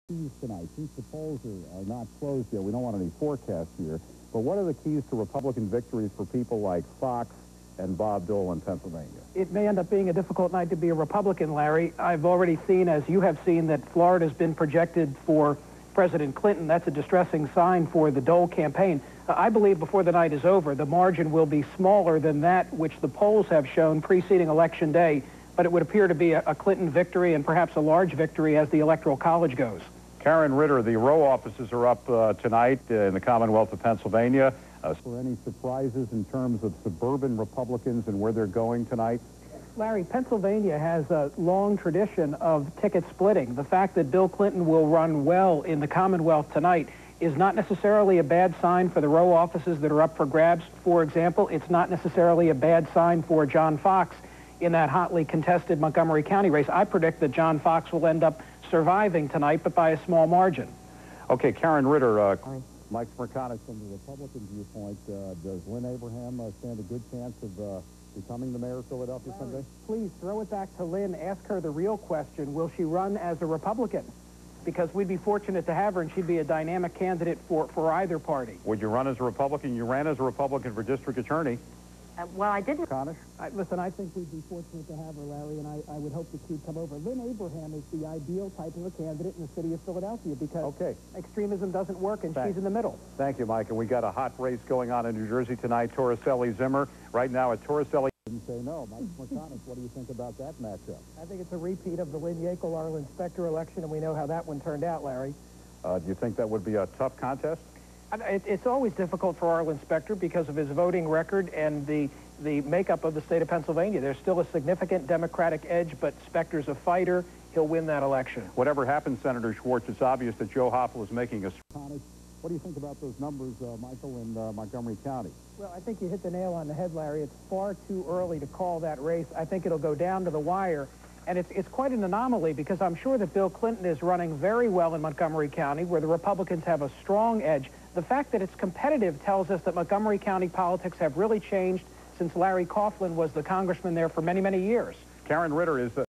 Tonight, since the polls are not closed yet, we don't want any forecasts here, but what are the keys to Republican victories for people like Fox and Bob Dole in Pennsylvania? It may end up being a difficult night to be a Republican, Larry. I've already seen, as you have seen, that Florida's been projected for President Clinton. That's a distressing sign for the Dole campaign. I believe before the night is over, the margin will be smaller than that which the polls have shown preceding Election Day, but it would appear to be a Clinton victory and perhaps a large victory as the Electoral College goes. Karen Ritter, the row offices are up tonight in the Commonwealth of Pennsylvania. For any surprises in terms of suburban Republicans and where they're going tonight? Larry, Pennsylvania has a long tradition of ticket splitting. The fact that Bill Clinton will run well in the Commonwealth tonight is not necessarily a bad sign for the row offices that are up for grabs. For example, it's not necessarily a bad sign for John Fox in that hotly contested Montgomery County race. I predict that John Fox will end up surviving tonight, but by a small margin. Okay, Karen Ritter, Mike Smerconish, from the Republican viewpoint, does Lynn Abraham stand a good chance of becoming the mayor of Philadelphia someday? Please throw it back to Lynn. Ask her the real question. Will she run as a Republican? Because we'd be fortunate to have her, and she'd be a dynamic candidate for either party. Would you run as a Republican? You ran as a Republican for district attorney. Well, I didn't. Listen, I think we'd be fortunate to have her, Larry, and I would hope that she'd come over. Lynn Abraham is the ideal type of a candidate in the city of Philadelphia because extremism doesn't work, and she's in the middle. Thank you, Mike. And we got a hot race going on in New Jersey tonight. Torricelli-Zimmer. Right now at Torricelli. Didn't say no. Mike Smerconish, what do you think about that matchup? I think it's a repeat of the Lynn Yackel-Arlen Specter election, and we know how that one turned out, Larry. Do you think that would be a tough contest? It's always difficult for Arlen Specter because of his voting record and the makeup of the state of Pennsylvania. There's still a significant Democratic edge, but Specter's a fighter. He'll win that election. Whatever happens, Senator Schwartz, it's obvious that Joe Hoppel is making a... What do you think about those numbers, Michael, in Montgomery County? Well, I think you hit the nail on the head, Larry. It's far too early to call that race. I think it'll go down to the wire. And it's quite an anomaly because I'm sure that Bill Clinton is running very well in Montgomery County, where the Republicans have a strong edge. The fact that it's competitive tells us that Montgomery County politics have really changed since Larry Coughlin was the congressman there for many, many years. Karen Ritter is